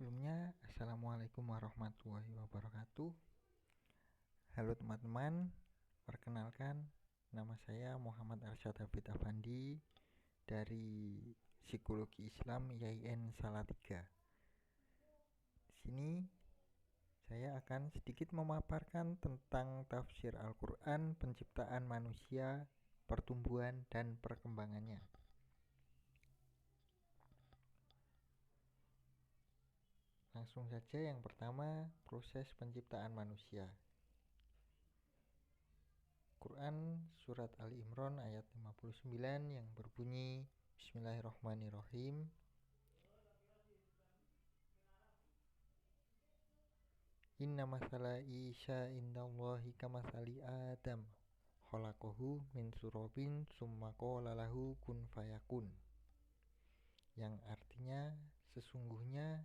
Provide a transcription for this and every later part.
Sebelumnya, Assalamualaikum warahmatullahi wabarakatuh. Halo teman-teman, perkenalkan nama saya Muhammad Arsyad Hafid Afandi dari Psikologi Islam IAIN Salatiga. Di sini saya akan sedikit memaparkan tentang tafsir Al-Quran, penciptaan manusia, pertumbuhan, dan perkembangannya. Langsung saja, yang pertama, proses penciptaan manusia. Quran surat Ali Imran ayat 59 yang berbunyi Bismillahirrahmanirrahim. Inna masala Isa indallahi kamathali Adam khalaqahu min surabin summa qala lahu kun fayakun. Yang artinya, sesungguhnya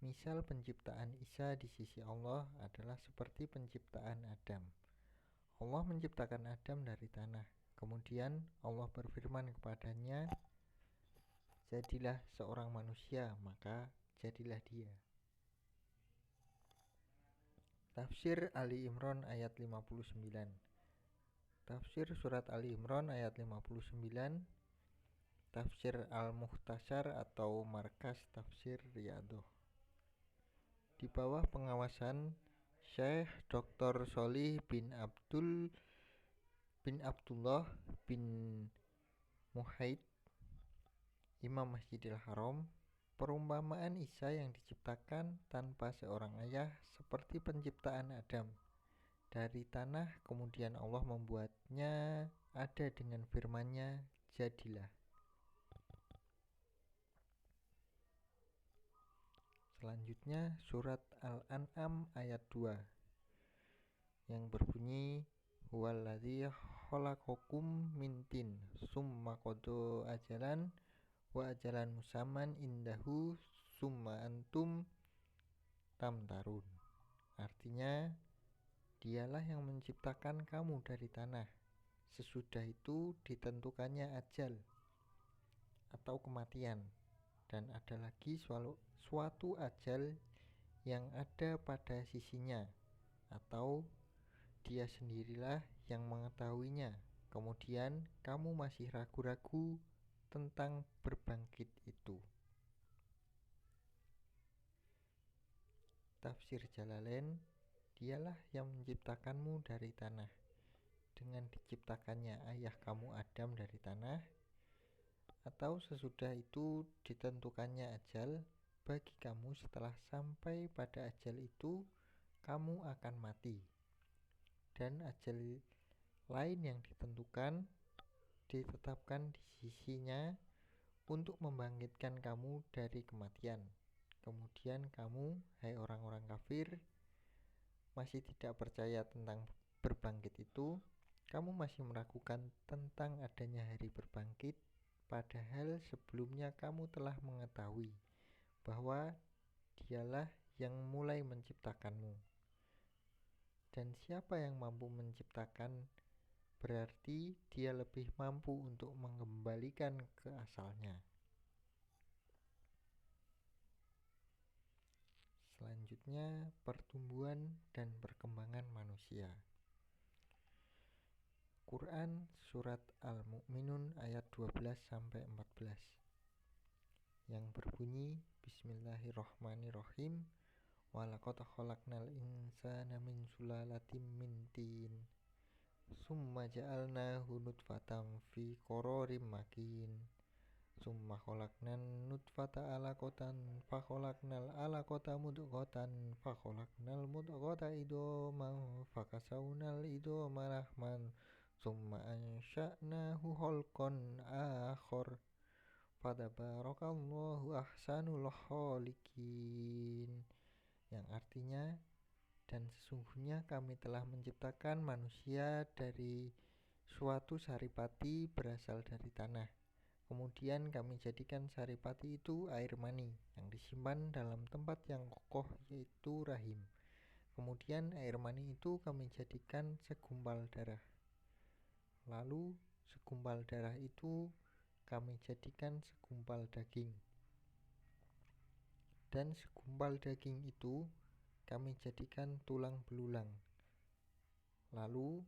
misal penciptaan Isa di sisi Allah adalah seperti penciptaan Adam. Allah menciptakan Adam dari tanah. Kemudian Allah berfirman kepadanya, jadilah seorang manusia, maka jadilah dia. Tafsir Ali Imran ayat 59. Tafsir surat Ali Imran ayat 59. Tafsir Al-Mukhtasar atau Markas Tafsir Riyadhah. Di bawah pengawasan Syekh Dr. Sholih bin Abdullah bin Muhaid, Imam Masjidil Haram, perumpamaan Isa yang diciptakan tanpa seorang ayah seperti penciptaan Adam dari tanah, kemudian Allah membuatnya ada dengan firman-Nya, jadilah. Selanjutnya surat Al-An'am ayat 2 yang berbunyi huwallazi khalaqakum min tin summa qada ajalan wa ajalan musamman indahu summa antum tamtarun. Artinya, dialah yang menciptakan kamu dari tanah. Sesudah itu ditentukannya ajal atau kematian, dan ada lagi suatu ajal yang ada pada sisinya, atau Dia sendirilah yang mengetahuinya. Kemudian kamu masih ragu-ragu tentang berbangkit itu. Tafsir Jalalain, dialah yang menciptakanmu dari tanah. Dengan diciptakannya ayah kamu Adam dari tanah, atau sesudah itu ditentukannya ajal bagi kamu, setelah sampai pada ajal itu kamu akan mati. Dan ajal lain yang ditetapkan di sisinya untuk membangkitkan kamu dari kematian. Kemudian kamu, hai orang-orang kafir, masih tidak percaya tentang berbangkit itu. Kamu masih meragukan tentang adanya hari berbangkit, padahal sebelumnya kamu telah mengetahui bahwa Dialah yang mulai menciptakanmu. Dan siapa yang mampu menciptakan, berarti dia lebih mampu untuk mengembalikan ke asalnya. Selanjutnya, pertumbuhan dan perkembangan manusia. Quran surat Al-Mu'minun ayat 12-14 yang berbunyi Bismillahirrahmanirrahim. Walaqad khalaqnal insana min sulalatin min tin summa ja'alnahu nutfatan fi qararim makin summa khalaqnan nutfata alaqatan fa khalaqnal alaqata mudghatan fa khalaqnal mudghata idhaman fa kasawnal idhama lahman summa ansha'nahu khalqan akhar fatabarakallahu ahsanul khaliqin. Yang artinya, dan sesungguhnya kami telah menciptakan manusia dari suatu saripati berasal dari tanah. Kemudian kami jadikan saripati itu air mani yang disimpan dalam tempat yang kokoh, yaitu rahim. Kemudian air mani itu kami jadikan segumpal darah. Lalu segumpal darah itu kami jadikan segumpal daging. Dan segumpal daging itu kami jadikan tulang belulang. Lalu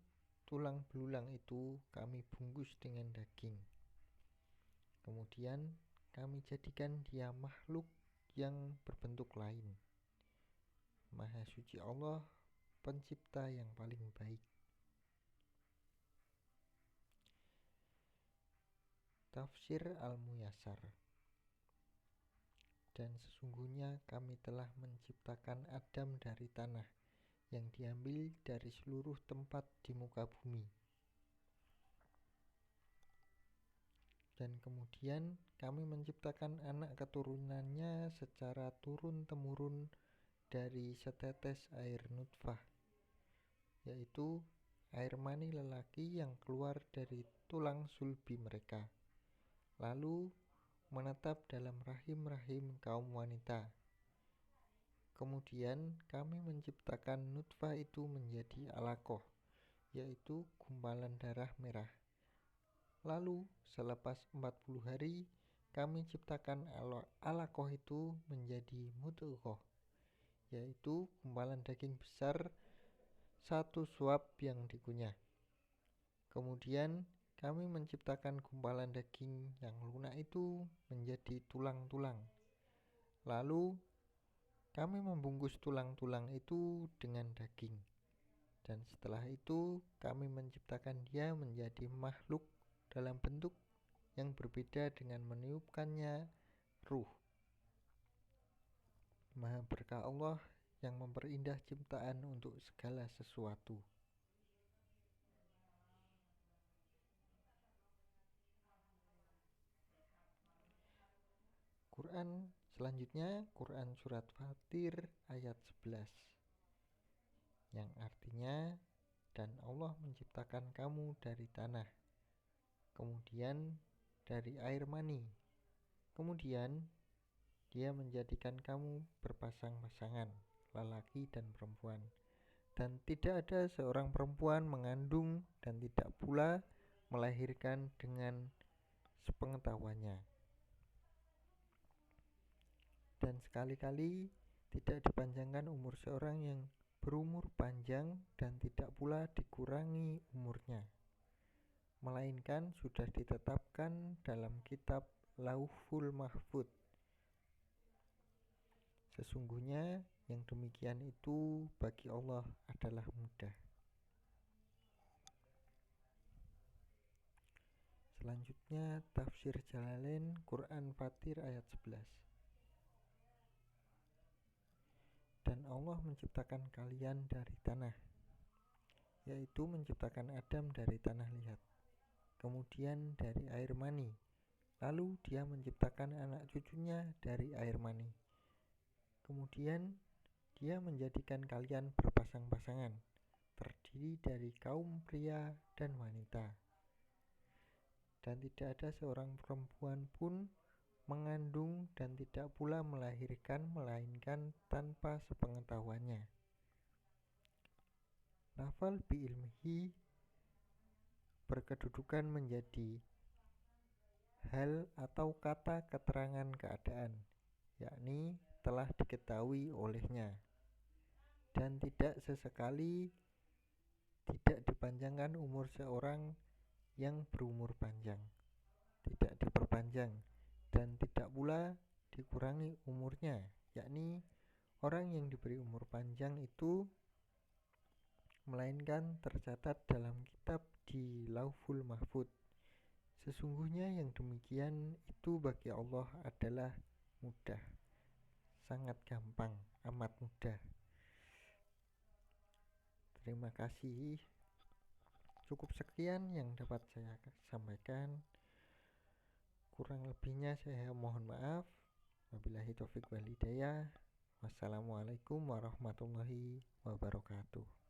tulang belulang itu kami bungkus dengan daging. Kemudian kami jadikan dia makhluk yang berbentuk lain. Maha suci Allah, pencipta yang paling baik. Tafsir Al-Muyassar. Dan sesungguhnya kami telah menciptakan Adam dari tanah yang diambil dari seluruh tempat di muka bumi. Dan kemudian kami menciptakan anak keturunannya secara turun-temurun dari setetes air nutfah, yaitu air mani lelaki yang keluar dari tulang sulbi mereka, lalu menetap dalam rahim-rahim kaum wanita. Kemudian kami menciptakan nutfah itu menjadi alaqah, yaitu gumpalan darah merah. Lalu selepas 40 hari kami ciptakan alaqah itu menjadi mudghah, yaitu gumpalan daging besar satu suap yang dikunyah. Kemudian kami menciptakan gumpalan daging yang lunak itu menjadi tulang-tulang. Lalu kami membungkus tulang-tulang itu dengan daging. Dan setelah itu kami menciptakan dia menjadi makhluk dalam bentuk yang berbeda dengan meniupkannya ruh. Maha berkah Allah yang memperindah ciptaan untuk segala sesuatu. Quran selanjutnya, Quran Surat Fatir ayat 11, yang artinya, dan Allah menciptakan kamu dari tanah, kemudian dari air mani, kemudian Dia menjadikan kamu berpasang-pasangan, lelaki dan perempuan, dan tidak ada seorang perempuan mengandung dan tidak pula melahirkan dengan sepengetahuannya. Dan sekali-kali tidak dipanjangkan umur seorang yang berumur panjang dan tidak pula dikurangi umurnya, melainkan sudah ditetapkan dalam kitab Lauhul Mahfudz. Sesungguhnya yang demikian itu bagi Allah adalah mudah. Selanjutnya tafsir Jalalain Quran Fatir ayat 11. Dan Allah menciptakan kalian dari tanah, yaitu menciptakan Adam dari tanah liat, kemudian dari air mani, lalu Dia menciptakan anak cucunya dari air mani. Kemudian Dia menjadikan kalian berpasang-pasangan, terdiri dari kaum pria dan wanita. Dan tidak ada seorang perempuan pun mengandung dan tidak pula melahirkan melainkan tanpa sepengetahuannya. Lafal bi ilmihi berkedudukan menjadi hal atau kata keterangan keadaan, yakni telah diketahui olehnya, dan tidak sesekali tidak dipanjangkan umur seorang yang berumur panjang, tidak diperpanjang, dan tidak pula dikurangi umurnya, yakni orang yang diberi umur panjang itu melainkan tercatat dalam kitab di Lauhul Mahfudz. Sesungguhnya yang demikian itu bagi Allah adalah mudah, sangat gampang, amat mudah. Terima kasih. Cukup sekian yang dapat saya sampaikan. Kurang lebihnya saya mohon maaf. Wabillahi taufik wal hidayah. Wassalamualaikum warahmatullahi wabarakatuh.